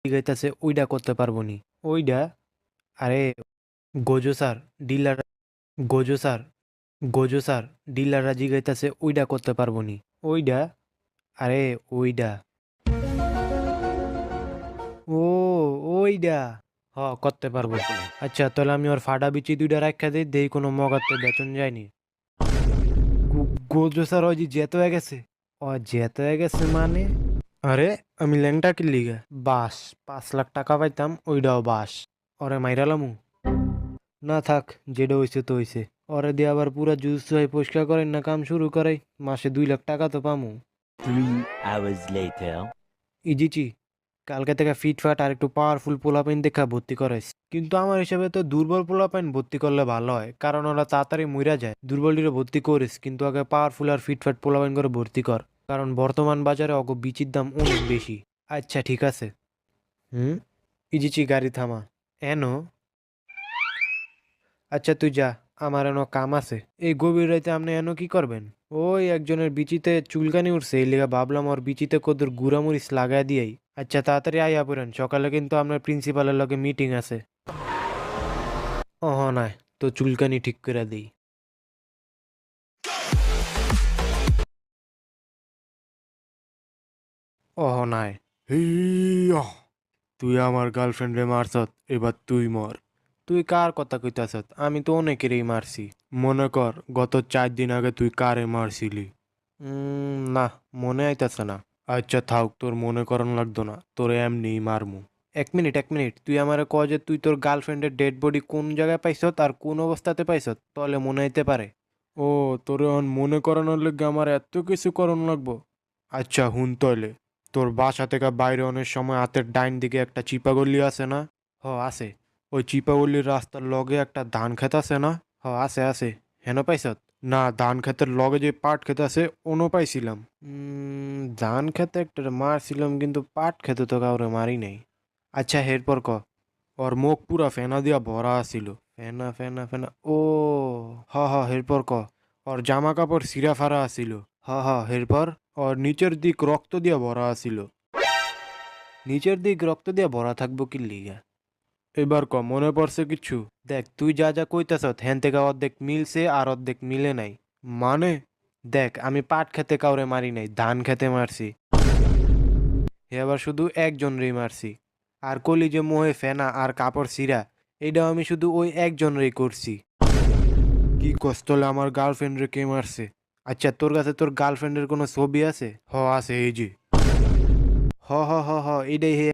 জিগাইতাছে ওইটা করতে পারবো নি। ওইটা? আরে গোজো স্যার, ডিলার গোজো স্যার, গোজো স্যার, ডিলাররা জিগাইতাছে ওইটা করতে পারবো নি। ওইটা? আরে ওইটা। ও ওইটা। করতে পারবো। আচ্ছা তাহলে আমি ওর ফাটা বিচি দুইটা রাখা দিই, দেই কোনো মগাতে বেতন যায়নি। গোজো স্যার ওই যে যেতে হয়ে গেছে। ও যেতে হয়ে গেছে মানে? আরে আমি ল্যাংটা কি লিগা বাস 5 লাখ টাকা পাইতাম, ওইটাও বাস। ওরে মাইরালামু? না থাক, যেটা হইছে তো হইছে। ওরে দিয়ে আবার পুরা জুস হয়ে পরিষ্কার করেন না কাম শুরু করাই, মাসে 2 লাখ টাকা তো পামু। 3 hours later. ইজিচি, কালকে থেকে ফিটফাট আর একটু পাওয়ারফুল পোলাপাইন দেখা ভর্তি করাইস। কিন্তু আমার হিসাবে তো দুর্বল পোলাপাইন ভর্তি করলে ভালো হয়, কারণ ওরা তাড়াতাড়ি মইরা যায়। দুর্বলটিরে ভর্তি করিস, কিন্তু আগে পাওয়ারফুল আর ফিটফাট পোলাপাইন করে ভর্তি কর, কারণ বর্তমান বাজারে অগ বিচির দাম অনেক বেশি। আচ্ছা ঠিক আছে। হুম। ইজিচি গাড়ি থামা। এনো? আচ্ছা তুই যা, আমার এনো কাম আছে। এই গভীর রাইতে আপনি এনো কি করবেন? ওই একজনের বিচিতে চুলকানি উঠছে, এই লিগা ভাবলাম ওর বিচিতে কদর গুড়ামরিচ লাগাই দিয়াই। আচ্ছা তাড়াতাড়ি আইয়া পড়েন, সকালে কিন্তু আপনার প্রিন্সিপালের লগে মিটিং আছে। নাই, তো চুলকানি ঠিক করে দিই। নাই। হিয়া! তুই আমার গার্লফ্রেন্ডে মারছত, এবার তুই মর। তুই কার কথা কইতাছত? আমি তো অনেকেরই মারছি। মনে কর গত 4 দিন আগে তুই কারে মারছিলি? না, মনে আইতাছে না। আচ্ছা থাক, তোর মনে করন লাগতো না, তোরে এমনিই মারমু। এক মিনিট, তুই আমারে ক যে তুই তোর গার্লফ্রেন্ডের ডেড বডি কোন জায়গায় পাইছত আর কোন অবস্থাতে পাইছত, তাহলে মনে হইতে পারে। ও, তোরে অন মনে করানোর লেগে আমার এত কিছু করণ লাগবো? আচ্ছা হুন তইলে, তোর বাসা থেকে বাইরে অনেক সময় হাতের ডাইন দিকে একটা চিপা গল্লি আছে না? আছে। ওই চিপা গল্লির রাস্তার লগে একটা ধান ক্ষেত আছে না? আছে। হেন পাইছত? না, ধান ক্ষেতের লগে যে পাট ক্ষেত আছে ওনো পাইছিলাম। ধান খেতে একটা মারছিলাম, কিন্তু পাট খেতে তো কাউরে মারি নাই। আচ্ছা এরপর ক। ওর মুখ পুরা ফেনা দিয়া ভরা আছিল। ফেনা ফেনা ফেনা, ও এরপর ক। ওর জামা কাপড় সিরা ফারা আছিল। এরপর। ওর নিচের দিক রক্ত দিয়া ভরা আছিল। নিচের দিক রক্ত দিয়া ভরা থাকবো কি লিগা? এবার ক, মনে পড়ছে কিছু? দেখ তুই যা যা কইতাছত হ্যান থেকে অর্ধেক মিলছে আর অর্ধেক মিলে নাই। মানে? দেখ আমি পাট খেতে কাউরে মারি নাই, ধান খেতে মারছি। এবার শুধু একজনরেই মারছি। আর কলি যে মোহে ফেনা আর কাপড় সিরা, এইটাও আমি শুধু ওই একজনরেই করছি। কি কষ্টলে আমার গার্লফ্রেন্ড রে কে মারছে? আচ্ছা তোর কাছে তোর গার্লফ্রেন্ডের কোনো ছবি আছে? আছে এই যে। হ হ হ হ, এটাই হে।